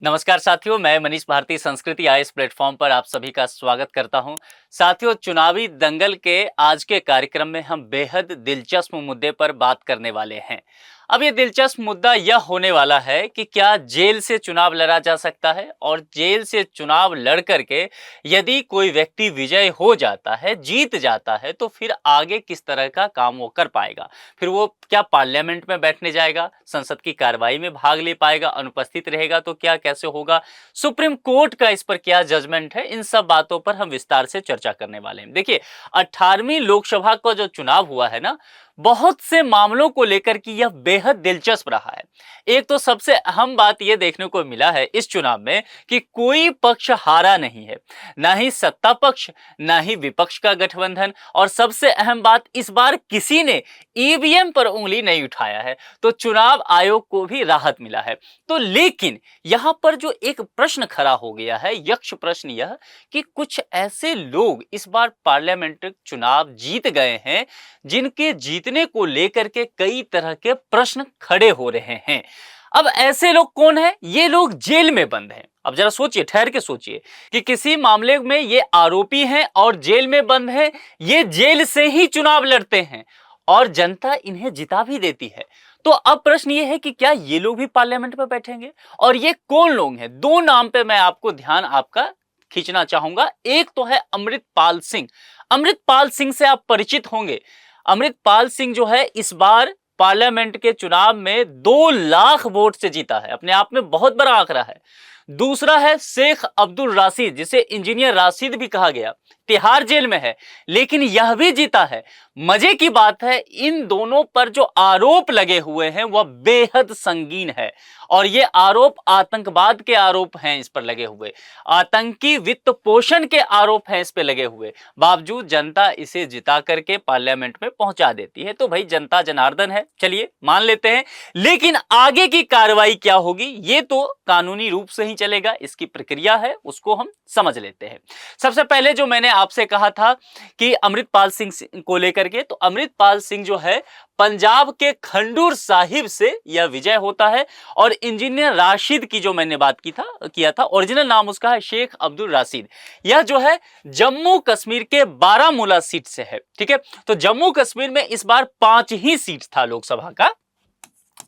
नमस्कार साथियों, मैं मनीष भारती संस्कृति इस प्लेटफॉर्म पर आप सभी का स्वागत करता हूं। साथियों, चुनावी दंगल के आज के कार्यक्रम में हम बेहद दिलचस्प मुद्दे पर बात करने वाले हैं। अब ये दिलचस्प मुद्दा यह होने वाला है कि क्या जेल से चुनाव लड़ा जा सकता है, और जेल से चुनाव लड़ करके यदि कोई व्यक्ति विजय हो जाता है, जीत जाता है, तो फिर आगे किस तरह का काम वो कर पाएगा। फिर वो क्या पार्लियामेंट में बैठने जाएगा, संसद की कार्रवाई में भाग ले पाएगा, अनुपस्थित रहेगा तो क्या कैसे होगा, सुप्रीम कोर्ट का इस पर क्या जजमेंट है, इन सब बातों पर हम विस्तार से चर्चा करने वाले हैं। देखिए, 18वीं लोकसभा का जो चुनाव हुआ है ना, बहुत से मामलों को लेकर कि यह बेहद दिलचस्प रहा है। एक तो सबसे अहम बात यह देखने को मिला है इस चुनाव में कि कोई पक्ष हारा नहीं है, ना ही सत्ता पक्ष, ना ही विपक्ष का गठबंधन, और सबसे अहम बात, इस बार किसी ने ईवीएम पर उंगली नहीं उठाया है, तो चुनाव आयोग को भी राहत मिला है। तो लेकिन यहां पर जो एक प्रश्न खड़ा हो गया है, यक्ष प्रश्न यह कि कुछ ऐसे लोग इस बार पार्लियामेंट चुनाव जीत गए हैं जिनके जीतने को लेकर के कई तरह के प्रश्न खड़े हो रहे हैं। अब ऐसे लोग कौन हैं? ये लोग जेल में बंद हैं। अब जरा सोचिए, ठहर के सोचिए कि किसी मामले में ये आरोपी हैं और जेल में बंद हैं, ये जेल से ही चुनाव लड़ते हैं और जनता इन्हें जिता भी देती है। तो अब प्रश्न ये है कि क्या ये लोग भी पार्लियामेंट में बैठेंगे? और ये कौन लोग हैं? दो नाम पे मैं आपको ध्यान आपका खींचना चाहूंगा। एक तो है अमृतपाल सिंह। अमृतपाल सिंह से आप परिचित होंगे। अमृतपाल सिंह जो है इस बार पार्लियामेंट के चुनाव में 2 लाख वोट से जीता है, अपने आप में बहुत बड़ा आंकड़ा है। दूसरा है शेख अब्दुल राशिद, जिसे इंजीनियर राशिद भी कहा गया, तिहाड़ जेल में है लेकिन यह भी जीता है। मजे की बात है, इन दोनों पर जो आरोप लगे हुए हैं वह बेहद संगीन है, और ये आरोप आतंकवाद के आरोप हैं इस पर लगे हुए, आतंकी वित्त पोषण के आरोप हैं इस पर लगे हुए। बावजूद जनता इसे जिता करके पार्लियामेंट में पहुंचा देती है। तो भाई, जनता जनार्दन है, चलिए मान लेते हैं। लेकिन आगे की कार्रवाई क्या होगी, ये तो कानूनी रूप से ही चलेगा, इसकी प्रक्रिया है, उसको हम समझ लेते हैं। सबसे पहले जो मैंने आपसे कहा था कि अमृतपाल सिंह को लेकर के, तो अमृतपाल सिंह जो है पंजाब के खंडूर साहिब से यह विजय होता है, और इंजीनियर राशिद की जो मैंने बात किया था, ओरिजिनल नाम उसका है शेख अब्दुल राशिद। यह जो है जम्मू कश्मीर के बारामूला सीट से है। ठीक है, तो जम्मू कश्मीर में इस बार 5 ही सीट था, लोकसभा का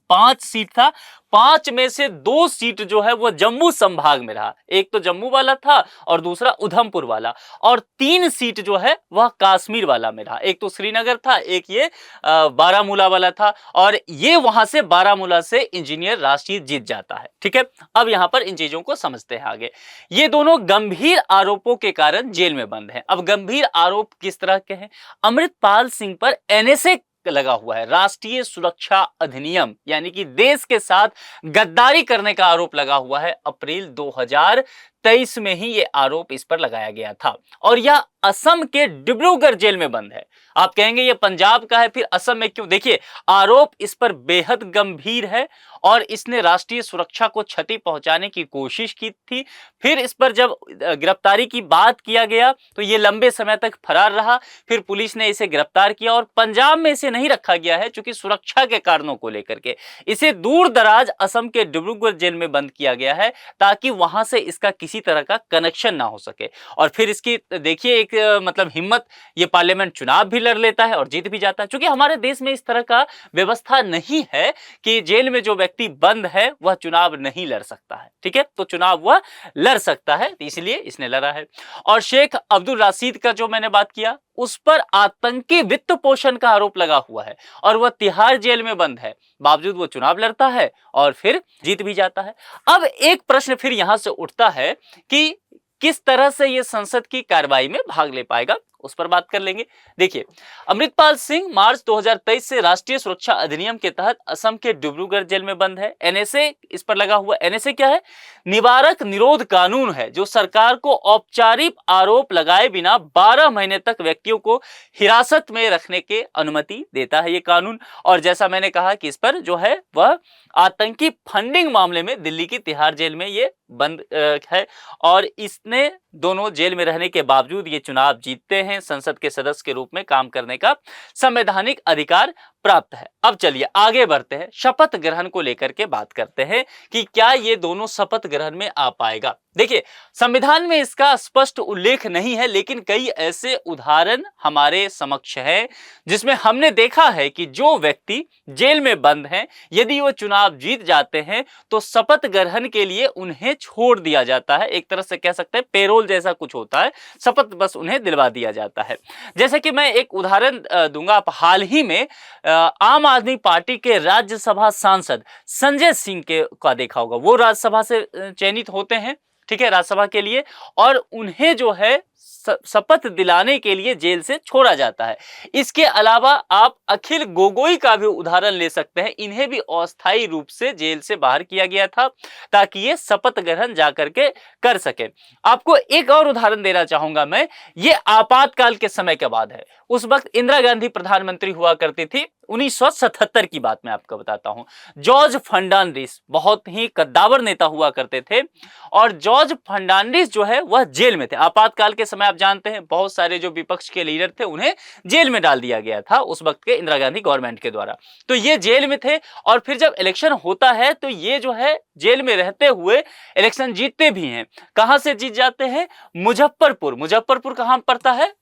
5 सीट था। 5 में से 2 सीट जो है वो जम्मू संभाग में रहा, एक तो जम्मू वाला था और दूसरा उधमपुर वाला, और 3 सीट जो है वह कश्मीर वाला में रहा, एक तो श्रीनगर था, एक ये बारामूला वाला था, और ये वहां से बारामूला से इंजीनियर राशिद जीत जाता है। ठीक है, अब यहां पर इन चीजों को समझते हैं आगे। ये दोनों गंभीर आरोपों के कारण जेल में बंद हैं। अब गंभीर आरोप किस तरह के हैं? अमृतपाल सिंह पर एनएसए लगा हुआ है, राष्ट्रीय सुरक्षा अधिनियम, यानी कि देश के साथ गद्दारी करने का आरोप लगा हुआ है। अप्रैल 2023 में ही यह आरोप इस पर लगाया गया था, और यह असम के डिब्रूगढ़ जेल में बंद है। आप कहेंगे ये पंजाब का है, फिर असम में क्यों? देखिए, आरोप इस पर बेहद गंभीर है, और इसने राष्ट्रीय सुरक्षा को क्षति पहुंचाने की कोशिश की थी। फिर इस पर जब गिरफ्तारी की बात किया गया तो ये लंबे समय तक फरार रहा, फिर पुलिस ने इसे गिरफ्तार किया, और पंजाब में इसे नहीं रखा गया है क्योंकि सुरक्षा के कारणों को लेकर के इसे दूर दराज असम के डिब्रूगढ़ जेल में बंद किया गया है, ताकि वहां से इसका किसी तरह का कनेक्शन ना हो सके। और फिर इसकी देखिए एक मतलब हिम्मत, ये पार्लियामेंट चुनाव भी लड़ लेता है और जीत भी जाता है, क्योंकि हमारे देश में इस तरह का व्यवस्था नहीं है कि जेल में जो व्यक्ति बंद है वह चुनाव नहीं लड़ सकता है। ठीक है, तो चुनाव वह लड़ सकता है, इसलिए इसने लड़ा है। और शेख अब्दुल राशिद का जो मैंने बात किया, उस पर आतंकी वित्त पोषण का आरोप लगा हुआ है, और वह तिहाड़ जेल में बंद है, बावजूद वो चुनाव लड़ता है और फिर जीत भी जाता है। अब एक प्रश्न फिर यहां से उठता है कि किस तरह से ये संसद की कार्रवाई में भाग ले पाएगा, उस पर बात कर लेंगे। देखिए, अमृतपाल सिंह मार्च 2023 से राष्ट्रीय सुरक्षा अधिनियम के तहत असम के डिब्रूगढ़ जेल में बंद है। एनएसए इस पर लगा हुआ। एनएसए क्या है? निवारक निरोध कानून है, जो सरकार को औपचारिक आरोप लगाए बिना 12 महीने तक व्यक्तियों को हिरासत में रखने की अनुमति देता है ये कानून। और जैसा मैंने कहा कि इस पर जो है वह आतंकी फंडिंग मामले में दिल्ली की तिहाड़ जेल में ये बंद है, और इसने दोनों जेल में रहने के बावजूद ये चुनाव जीतते हैं, संसद के सदस्य के रूप में काम करने का संवैधानिक अधिकार प्राप्त है। अब चलिए आगे बढ़ते हैं, शपथ ग्रहण को लेकर के बात करते हैं कि क्या ये दोनों शपथ ग्रहण में आ पाएगा। देखिए, संविधान में इसका स्पष्ट उल्लेख नहीं है, लेकिन कई ऐसे उदाहरण हमारे समक्ष है जिसमें हमने देखा है कि जो व्यक्ति जेल में बंद हैं, यदि वो चुनाव जीत जाते हैं तो शपथ ग्रहण के लिए उन्हें छोड़ दिया जाता है। एक तरह से कह सकते हैं पेरोल जैसा कुछ होता है, शपथ बस उन्हें दिलवा दिया जाता है। जैसे कि मैं एक उदाहरण दूंगा। आप हाल ही में आम आदमी पार्टी के राज्यसभा सांसद संजय सिंह के का देखा होगा। वो राज्यसभा से चयनित होते हैं, ठीक है, राज्यसभा के लिए, और उन्हें जो है शपथ दिलाने के लिए जेल से छोड़ा जाता है। इसके अलावा आप अखिल गोगोई का भी उदाहरण ले सकते हैं। इन्हें भी अस्थायी रूप से जेल से बाहर किया गया था ताकि ये शपथ ग्रहण जाकर के कर सके। आपको एक और उदाहरण देना चाहूंगा मैं, ये आपातकाल के समय के बाद है। उस वक्त इंदिरा गांधी प्रधानमंत्री हुआ करती थी, 1977 की बात मैं आपको बताता हूं। जॉर्ज फर्नांडिस बहुत ही कद्दावर नेता हुआ करते थे, और जॉर्ज फर्नांडिस जो है वह जेल में थे। आपातकाल के समय आप जानते हैं बहुत सारे जो विपक्ष के लीडर थे उन्हें जेल में डाल दिया गया था उस वक्त के इंदिरा गांधी गवर्नमेंट के द्वारा। तो ये जेल में थे, और फिर जब इलेक्शन होता है तो ये जो है जेल में रहते हुए इलेक्शन जीतते भी हैं। कहां से जीत जाते हैं? मुजफ्फरपुर। मुजफ्फरपुर कहां पड़ता है?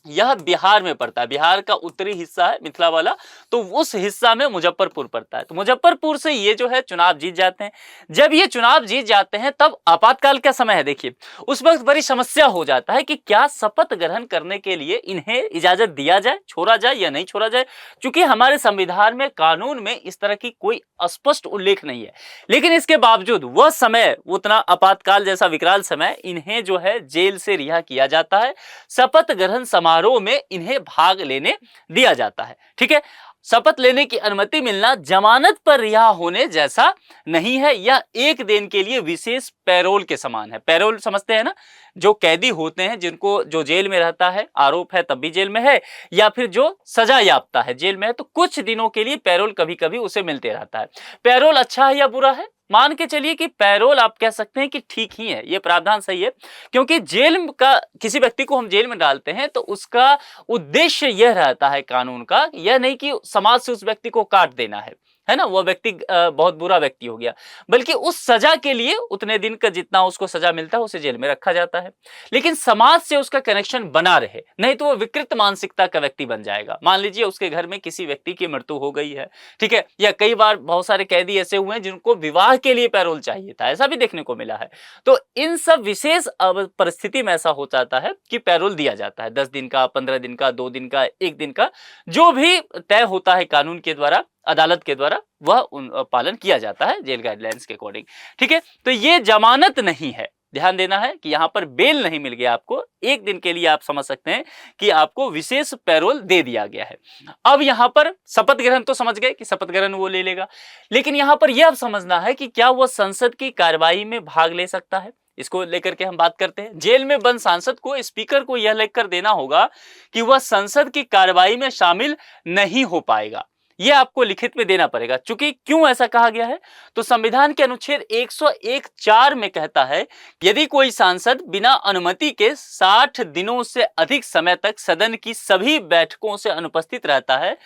यह बिहार में पड़ता है। बिहार का उत्तरी हिस्सा है मिथिला वाला, तो उस हिस्सा में मुजफ्फरपुर पड़ता है। तो मुजफ्फरपुर से ये जो है चुनाव जीत जाते हैं। जब ये चुनाव जीत जाते हैं तब आपातकाल का समय है। देखिए, उस वक्त बड़ी समस्या हो जाता है कि क्या शपथ ग्रहण करने के लिए इन्हें इजाजत दिया जाए, छोड़ा जाए या नहीं छोड़ा जाए, क्योंकि हमारे संविधान में, कानून में इस तरह की कोई स्पष्ट उल्लेख नहीं है। लेकिन इसके बावजूद वह समय, उतना आपातकाल जैसा विकराल समय, इन्हें जो है जेल से रिहा किया जाता है। शपथ ग्रहण समारोह में इन्हें भाग लेने दिया जाता है। ठीक है, शपथ लेने की अनुमति मिलना जमानत पर रिहा होने जैसा नहीं है। यह एक दिन के लिए विशेष पैरोल के समान है। पैरोल समझते हैं ना, जो कैदी होते हैं जिनको, जो जेल में रहता है, आरोप है तब भी जेल में है, या फिर जो सजा याफ्ता है जेल में है, तो कुछ दिनों के लिए पैरोल कभी कभी उसे मिलते रहता है। पैरोल अच्छा है या बुरा है? मान के चलिए कि पैरोल आप कह सकते हैं कि ठीक ही है, ये प्रावधान सही है, क्योंकि जेल का, किसी व्यक्ति को हम जेल में डालते हैं तो उसका उद्देश्य यह रहता है कानून का, यह नहीं कि समाज से उस व्यक्ति को काट देना है ना, वह व्यक्ति बहुत बुरा व्यक्ति हो गया, बल्कि उस सजा के लिए उतने दिन का जितना उसको सजा मिलता है उसे जेल में रखा जाता है, लेकिन समाज से उसका कनेक्शन बना रहे, नहीं तो वह विकृत मानसिकता का व्यक्ति बन जाएगा। मान लीजिए उसके घर में किसी व्यक्ति की मृत्यु हो गई है, ठीक है, या कई बार बहुत सारे कैदी ऐसे हुए हैं जिनको विवाह के लिए पैरोल चाहिए था, ऐसा भी देखने को मिला है। तो इन सब विशेष परिस्थिति में ऐसा हो जाता है कि पैरोल दिया जाता है, 10 दिन का, 15 दिन का, 2 दिन का, 1 दिन का, जो भी तय होता है कानून के द्वारा, अदालत के द्वारा, वह पालन किया जाता है जेल गाइडलाइंस के अकॉर्डिंग। ठीक है, तो ये जमानत नहीं है, ध्यान देना है कि यहां पर बेल नहीं मिल गया आपको, 1 दिन के लिए आप समझ सकते हैं कि आपको विशेष पैरोल दे दिया गया है। अब यहां पर शपथ ग्रहण तो समझ गए कि शपथ ग्रहण वो ले लेगा, लेकिन यहां पर यह अब समझना है कि क्या वह संसद की कार्यवाही में भाग ले सकता है। इसको लेकर के हम बात करते हैं। जेल में बंद सांसद को, स्पीकर को यह लिखकर देना होगा कि वह संसद की कार्यवाही में शामिल नहीं हो पाएगा, यह आपको लिखित में देना पड़ेगा। चूंकि क्यों ऐसा कहा गया है, तो संविधान के अनुच्छेद 101(4) में कहता है, यदि कोई सांसद बिना अनुमति के 60 दिनों से अधिक समय तक सदन की सभी बैठकों से अनुपस्थित रहता है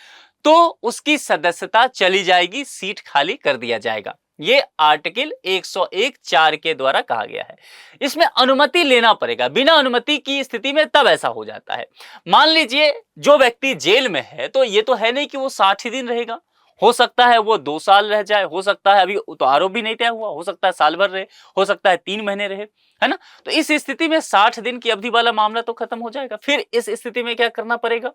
तो उसकी सदस्यता चली जाएगी, सीट खाली कर दिया जाएगा। ये आर्टिकल 101(4) के द्वारा कहा गया है। इसमें अनुमति लेना पड़ेगा, बिना अनुमति की स्थिति में तब ऐसा हो जाता है। मान लीजिए जो व्यक्ति जेल में है, तो ये तो है नहीं कि वो 60 दिन रहेगा, हो सकता है वो 2 साल रह जाए, हो सकता है अभी तो आरोप भी नहीं तय हुआ, हो सकता है साल भर रहे, हो सकता है 3 महीने रहे, है ना। तो इस स्थिति में 60 दिन की अवधि वाला मामला तो खत्म हो जाएगा। फिर इस स्थिति में क्या करना पड़ेगा,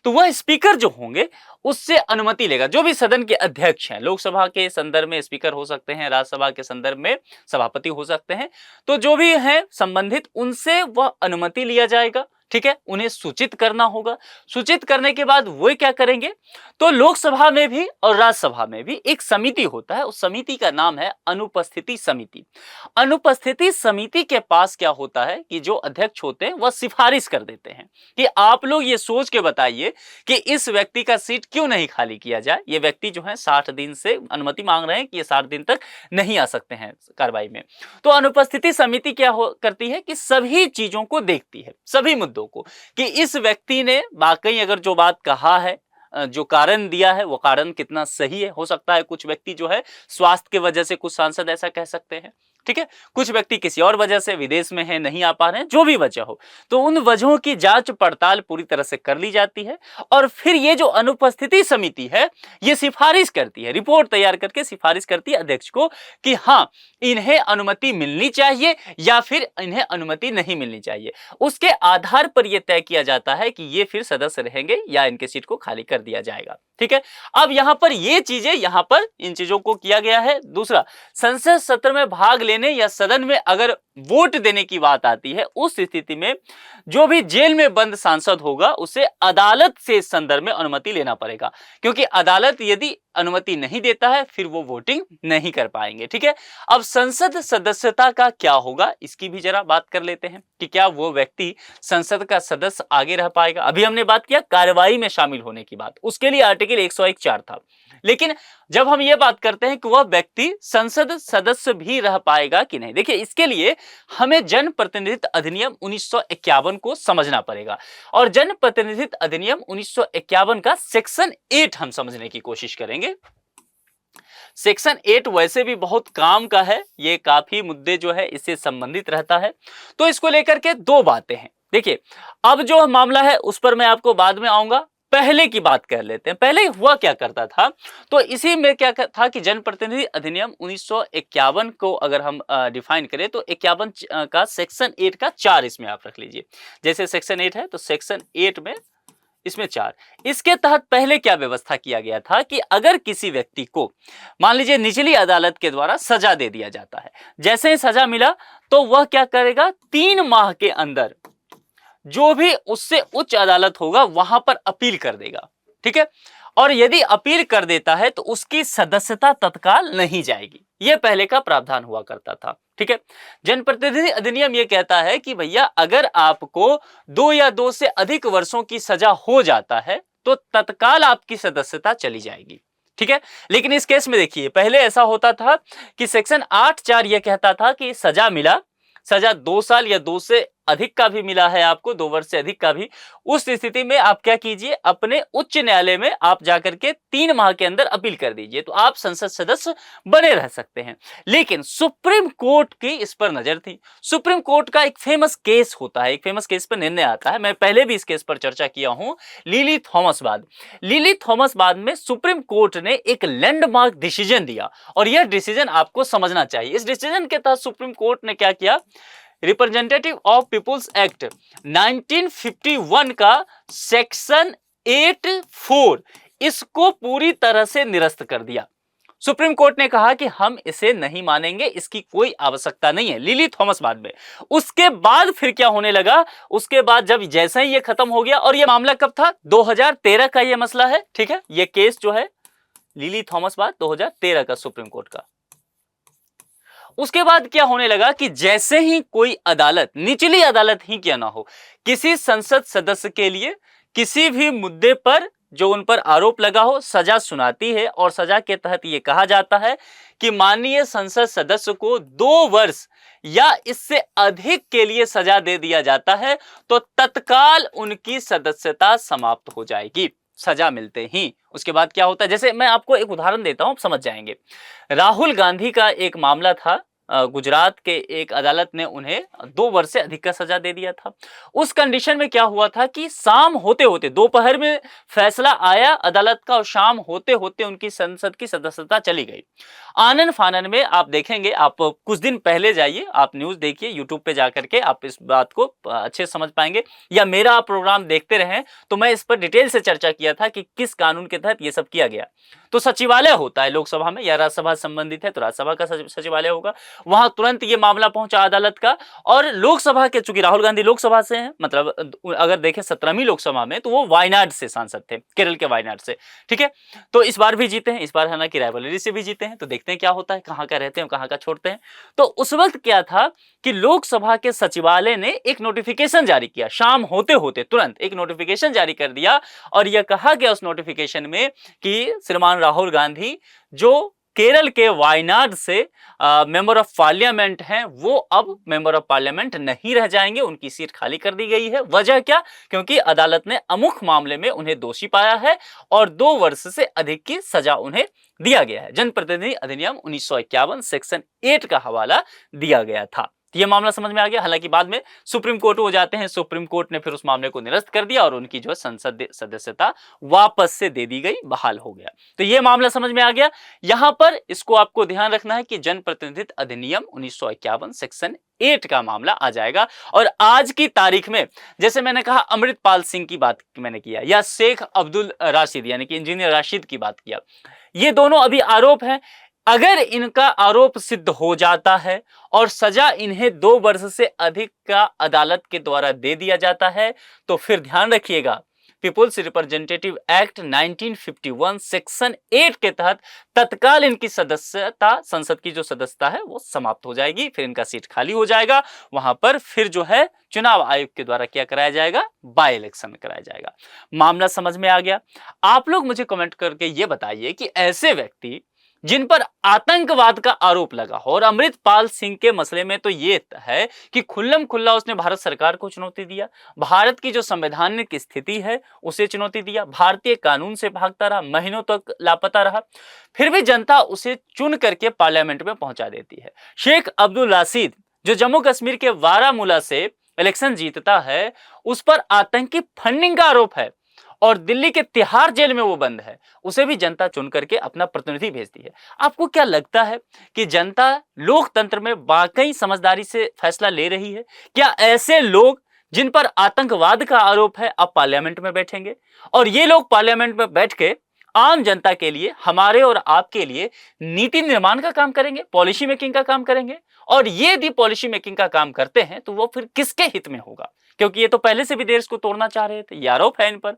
तो वह स्पीकर जो होंगे उससे अनुमति लेगा। जो भी सदन के अध्यक्ष हैं, लोकसभा के संदर्भ में स्पीकर हो सकते हैं, राज्यसभा के संदर्भ में सभापति हो सकते हैं, तो जो भी हैं संबंधित, उनसे वह अनुमति लिया जाएगा। ठीक है, उन्हें सूचित करना होगा। सूचित करने के बाद वो क्या करेंगे, तो लोकसभा में भी और राज्यसभा में भी एक समिति होता है, उस समिति का नाम है अनुपस्थिति समिति। अनुपस्थिति समिति के पास क्या होता है कि जो अध्यक्ष होते हैं वह सिफारिश कर देते हैं कि आप लोग ये सोच के बताइए कि इस व्यक्ति का सीट क्यों नहीं खाली किया जाए। ये व्यक्ति जो है 60 दिन से अनुमति मांग रहे हैं कि ये 60 दिन तक नहीं आ सकते हैं कार्रवाई में। तो अनुपस्थिति समिति क्या करती है कि सभी चीजों को देखती है, सभी मुद्दों को, कि इस व्यक्ति ने वाकई अगर जो बात कहा है जो कारण दिया है वो कारण कितना सही है। हो सकता है कुछ व्यक्ति जो है स्वास्थ्य की वजह से, कुछ सांसद ऐसा कह सकते हैं, ठीक है, कुछ व्यक्ति किसी और वजह से विदेश में है, नहीं आ पा रहे हैं, जो भी वजह हो, तो उन वजहों की जांच पड़ताल पूरी तरह से कर ली जाती है और फिर ये जो अनुपस्थिति समिति है ये सिफारिश करती है, रिपोर्ट तैयार करके सिफारिश करती है अध्यक्ष को कि हाँ इन्हें अनुमति मिलनी चाहिए या फिर इन्हें अनुमति नहीं मिलनी चाहिए। उसके आधार पर यह तय किया जाता है कि ये फिर सदस्य रहेंगे या इनके सीट को खाली कर दिया जाएगा, ठीक है। अब यहां पर ये चीजें, यहां पर इन चीजों को किया गया है। दूसरा, संसद सत्र में भाग लेने या सदन में अगर वोट देने की बात आती है, उस स्थिति में जो भी जेल में बंद सांसद होगा उसे अदालत से इस संदर्भ में अनुमति लेना पड़ेगा, क्योंकि अदालत यदि अनुमति नहीं देता है फिर वो वोटिंग नहीं कर पाएंगे, ठीक है। अब संसद सदस्यता का क्या होगा इसकी भी जरा बात कर लेते हैं कि क्या वो व्यक्ति संसद का सदस्य आगे रह पाएगा। अभी हमने बात किया कार्रवाई में शामिल होने की बात, उसके लिए आर्टिकल 101(4) था, लेकिन जब हम ये बात करते हैं कि वह व्यक्ति संसद सदस्य भी रह पाएगा कि नहीं, देखिए इसके लिए हमें जनप्रतिनिधित्व अधिनियम 1951 को समझना पड़ेगा और जनप्रतिनिधित्व अधिनियम 1951 का सेक्शन 8 हम समझने की कोशिश करेंगे। सेक्शन 8 वैसे भी बहुत काम का है, ये काफी मुद्दे जो है इससे संबंधित रहता है, तो इसको लेकर के दो बातें हैं। देखिए अब जो मामला है उस पर मैं आपको बाद में आऊंगा, पहले की बात कर लेते हैं। पहले हुआ क्या करता था, तो इसी में क्या था कि जनप्रतिनिधि अधिनियम 1951 को अगर हम डिफाइन करें तो 51 का सेक्शन 8 का 4 इसमें आप रख लीजिए। जैसे सेक्शन 8 है तो सेक्शन 8 में इसमें 4, इसके तहत पहले क्या व्यवस्था किया गया था कि अगर किसी व्यक्ति को मान लीजिए निचली अदालत के द्वारा सजा दे दिया जाता है, जैसे ही सजा मिला तो वह क्या करेगा, 3 माह के अंदर जो भी उससे उच्च अदालत होगा वहां पर अपील कर देगा, ठीक है। और यदि अपील कर देता है तो उसकी सदस्यता तत्काल नहीं जाएगी, यह पहले का प्रावधान हुआ करता था, ठीक है। जनप्रतिनिधि अधिनियम यह कहता है कि भैया अगर आपको 2 या 2 से अधिक वर्षों की सजा हो जाता है तो तत्काल आपकी सदस्यता चली जाएगी, ठीक है। लेकिन इस केस में देखिए पहले ऐसा होता था कि सेक्शन 8(4) यह कहता था कि सजा मिला, सजा 2 साल या 2 से अधिक का भी मिला है आपको, 2 वर्ष से अधिक का भी, उस स्थिति में आप क्या कीजिए, अपने उच्च न्यायालय में आप जाकर के 3 माह के अंदर अपील कर दीजिए, तो आप संसद सदस्य बने रह सकते हैं। लेकिन सुप्रीम कोर्ट की इस पर नजर थी। सुप्रीम कोर्ट का एक फेमस केस होता है, एक फेमस केस पर निर्णय आता है, मैं पहले भी इस केस पर चर्चा किया हूं, लिली थॉमस वाद। लिली थॉमस वाद में सुप्रीम कोर्ट ने एक लैंडमार्क डिसीजन दिया और यह डिसीजन आपको समझना चाहिए। इस डिसीजन के तहत सुप्रीम कोर्ट ने क्या किया, रिप्रेजेंटेटिव ऑफ पीपुल्स एक्ट 1951 का सेक्शन 8(4) इसको पूरी तरह से निरस्त कर दिया। सुप्रीम कोर्ट ने कहा कि हम इसे नहीं मानेंगे, इसकी कोई आवश्यकता नहीं है, लिली थॉमस बाद में। उसके बाद फिर क्या होने लगा, उसके बाद जब जैसे ही ये खत्म हो गया, और ये मामला कब था, 2013 का ये मसला है, ठीक है। ये केस जो है लिली थॉमस बाद 2013 का सुप्रीम कोर्ट का। उसके बाद क्या होने लगा कि जैसे ही कोई अदालत, निचली अदालत ही क्या ना हो, किसी संसद सदस्य के लिए किसी भी मुद्दे पर जो उन पर आरोप लगा हो सजा सुनाती है, और सजा के तहत यह कहा जाता है कि माननीय संसद सदस्य को 2 वर्ष या इससे अधिक के लिए सजा दे दिया जाता है तो तत्काल उनकी सदस्यता समाप्त हो जाएगी, सजा मिलते ही। उसके बाद क्या होता है, जैसे मैं आपको एक उदाहरण देता हूं, आप समझ जाएंगे। राहुल गांधी का एक मामला था, गुजरात के एक अदालत ने उन्हें 2 वर्ष से अधिक का सजा दे दिया था। उस कंडीशन में क्या हुआ था कि शाम होते होते, दोपहर में फैसला आया अदालत का और शाम होते होते उनकी संसद की सदस्यता चली गई। आनन फानन में आप देखेंगे, आप कुछ दिन पहले जाइए, आप न्यूज देखिए यूट्यूब पे जाकर के, आप इस बात को अच्छे समझ पाएंगे, या मेरा आप प्रोग्राम देखते रहें तो मैं इस पर डिटेल से चर्चा किया था कि किस कानून के तहत ये सब किया गया। तो सचिवालय होता है लोकसभा में, या राज्यसभा संबंधित है तो राज्यसभा का सचिवालय होगा, वहां तुरंत ये मामला पहुंचा अदालत का। और लोकसभा के, चूंकि राहुल गांधी लोकसभा से हैं, मतलब अगर देखें 17वीं लोकसभा में, तो वो वायनाड से सांसद थे, केरल के वायनाड से, ठीक है। तो इस बार भी जीते हैं, इस बार हालांकि रायबरेली से भी जीते हैं, तो देखते हैं क्या होता है, कहां का रहते हैं कहां का छोड़ते हैं। तो उस वक्त क्या था कि लोकसभा के सचिवालय ने एक नोटिफिकेशन जारी किया, शाम होते होते तुरंत एक नोटिफिकेशन जारी कर दिया, और यह कहा गया उस नोटिफिकेशन में कि श्रीमान राहुल गांधी जो केरल के वायनाड से मेंबर ऑफ पार्लियामेंट हैं, वो अब मेंबर ऑफ पार्लियामेंट नहीं रह जाएंगे, उनकी सीट खाली कर दी गई है। वजह क्या? क्योंकि अदालत ने अमुख मामले में उन्हें दोषी पाया है और 2 वर्ष से अधिक की सजा उन्हें दिया गया है। जनप्रतिनिधि अधिनियम 1951 सेक्शन 8 का हवाला दिया गया था। ये मामला समझ में आ गया। हालांकि बाद में सुप्रीम कोर्ट हो जाते हैं, सुप्रीम कोर्ट ने फिर उस मामले को निरस्त कर दिया और उनकी जो है संसद सदस्यता वापस से दे दी गई, बहाल हो गया। तो ये मामला समझ में आ गया। यहां पर इसको आपको ध्यान रखना है कि जनप्रतिनिधित्व अधिनियम 1951 सेक्शन 8 का मामला आ जाएगा। और आज की तारीख में जैसे मैंने कहा अमृतपाल सिंह की बात मैंने किया या शेख अब्दुल राशिद यानी कि इंजीनियर राशिद की बात किया, ये दोनों अभी आरोप हैं। अगर इनका आरोप सिद्ध हो जाता है और सजा इन्हें 2 वर्ष से अधिक का अदालत के द्वारा दे दिया जाता है, तो फिर ध्यान रखिएगा पीपुल्स रिप्रेजेंटेटिव एक्ट 1951 सेक्शन 8 के तहत तत्काल इनकी सदस्यता, संसद की जो सदस्यता है वो समाप्त हो जाएगी, फिर इनका सीट खाली हो जाएगा। वहां पर फिर जो है चुनाव आयोग के द्वारा क्या कराया जाएगा? बाय इलेक्शन कराया जाएगा। मामला समझ में आ गया? आप लोग मुझे कमेंट करके ये बताइए कि ऐसे व्यक्ति जिन पर आतंकवाद का आरोप लगा हो, और अमृतपाल सिंह के मसले में तो ये है कि खुल्लम खुल्ला उसने भारत सरकार को चुनौती दिया, भारत की जो संवैधानिक स्थिति है उसे चुनौती दिया, भारतीय कानून से भागता रहा, महीनों तक लापता रहा, फिर भी जनता उसे चुन करके पार्लियामेंट में पहुंचा देती है। शेख अब्दुल राशिद जो जम्मू कश्मीर के बारामूला से इलेक्शन जीतता है, उस पर आतंकी फंडिंग का आरोप है और दिल्ली के तिहाड़ जेल में वो बंद है, उसे भी जनता चुन करके अपना प्रतिनिधि भेजती है। आपको क्या लगता है कि जनता लोकतंत्र में वाकई समझदारी से फैसला ले रही है? क्या ऐसे लोग जिन पर आतंकवाद का आरोप है अब पार्लियामेंट में बैठेंगे और ये लोग पार्लियामेंट में बैठ के आम जनता के लिए, हमारे और आपके लिए नीति निर्माण का काम करेंगे, पॉलिसी मेकिंग का काम करेंगे? और ये यदि पॉलिसी मेकिंग का काम करते हैं तो वो फिर किसके हित में होगा? क्योंकि ये तो पहले से भी देश को तोड़ना चाह रहे थे, ये आरोप है इन पर।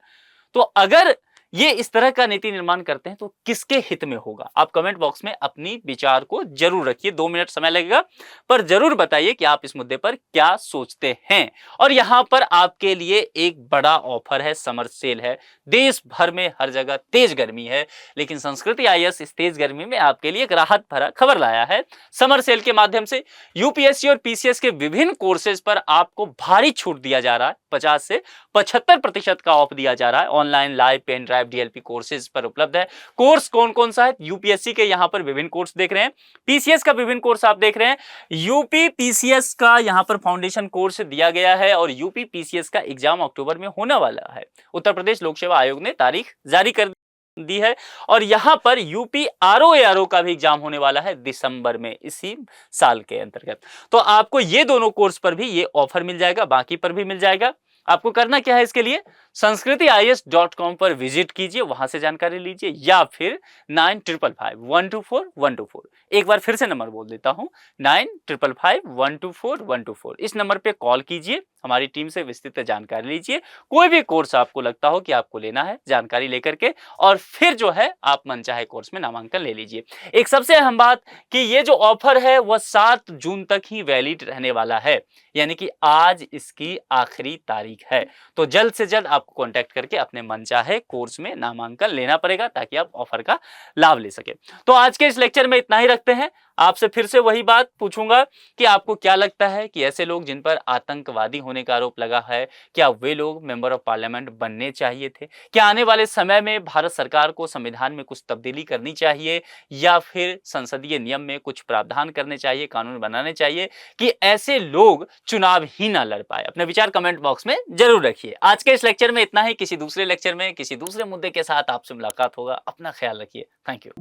तो अगर ये इस तरह का नीति निर्माण करते हैं तो किसके हित में होगा? आप कमेंट बॉक्स में अपनी विचार को जरूर रखिए। 2 मिनट समय लगेगा, पर जरूर बताइए कि आप इस मुद्दे पर क्या सोचते हैं। और यहां पर आपके लिए एक बड़ा ऑफर है, समर सेल है। देश भर में हर जगह तेज गर्मी है, लेकिन संस्कृति आईएएस इस तेज गर्मी में आपके लिए एक राहत भरा खबर लाया है। समर सेल के माध्यम से यूपीएससी और पीसीएस के विभिन्न कोर्सेज पर आपको भारी छूट दिया जा रहा है। 50 से 75% का ऑफ दिया जा रहा है। Online, live, pen drive, DLP courses पर उपलब्ध है। कोर्स कौन कौन सा है? यूपीएससी के यहां पर विभिन्न कोर्स देख रहे हैं, पीसीएस का विभिन्न कोर्स आप देख रहे हैं। यूपी पीसीएस का यहां पर फाउंडेशन कोर्स दिया गया है और यूपी पीसीएस का एग्जाम अक्टूबर में होने वाला है। उत्तर प्रदेश लोक सेवा आयोग ने तारीख जारी कर दी है और यहां पर यूपी आरओ का भी एग्जाम होने वाला है दिसंबर में, इसी साल के अंतर्गत। तो आपको ये दोनों कोर्स पर भी ये ऑफर मिल जाएगा, बाकी पर भी मिल जाएगा। आपको करना क्या है इसके लिए? sanskritIAS.com पर विजिट कीजिए, वहां से जानकारी लीजिए, या फिर 9555124124। एक बार फिर से नंबर बोल देता हूं, 9555124124। इस नंबर पे कॉल कीजिए, हमारी टीम से विस्तृत जानकारी लीजिए। कोई भी कोर्स आपको लगता हो कि आपको लेना है, जानकारी लेकर के और फिर जो है आप मनचाहे कोर्स में नामांकन ले लीजिए। एक सबसे अहम बात कि ये जो ऑफर है वह 7 जून तक ही वैलिड रहने वाला है, यानी कि आज इसकी आखिरी तारीख है। तो जल्द से जल्द आपको कांटेक्ट करके अपने मनचाहे कोर्स में नामांकन लेना पड़ेगा ताकि आप ऑफर का लाभ ले सके। तो आज के इस लेक्चर में इतना ही रखते हैं। आपसे फिर से वही बात पूछूंगा कि आपको क्या लगता है कि ऐसे लोग जिन पर आतंकवादी होने का आरोप लगा है, क्या वे लोग मेंबर ऑफ पार्लियामेंट बनने चाहिए थे? क्या आने वाले समय में भारत सरकार को संविधान में कुछ तब्दीली करनी चाहिए या फिर संसदीय नियम में कुछ प्रावधान करने चाहिए, कानून बनाने चाहिए कि ऐसे लोग चुनाव ही ना लड़ पाए? अपने विचार कमेंट बॉक्स में जरूर रखिए। आज के इस लेक्चर में इतना ही। किसी दूसरे लेक्चर में किसी दूसरे मुद्दे के साथ आपसे मुलाकात होगा। अपना ख्याल रखिए। Thank you.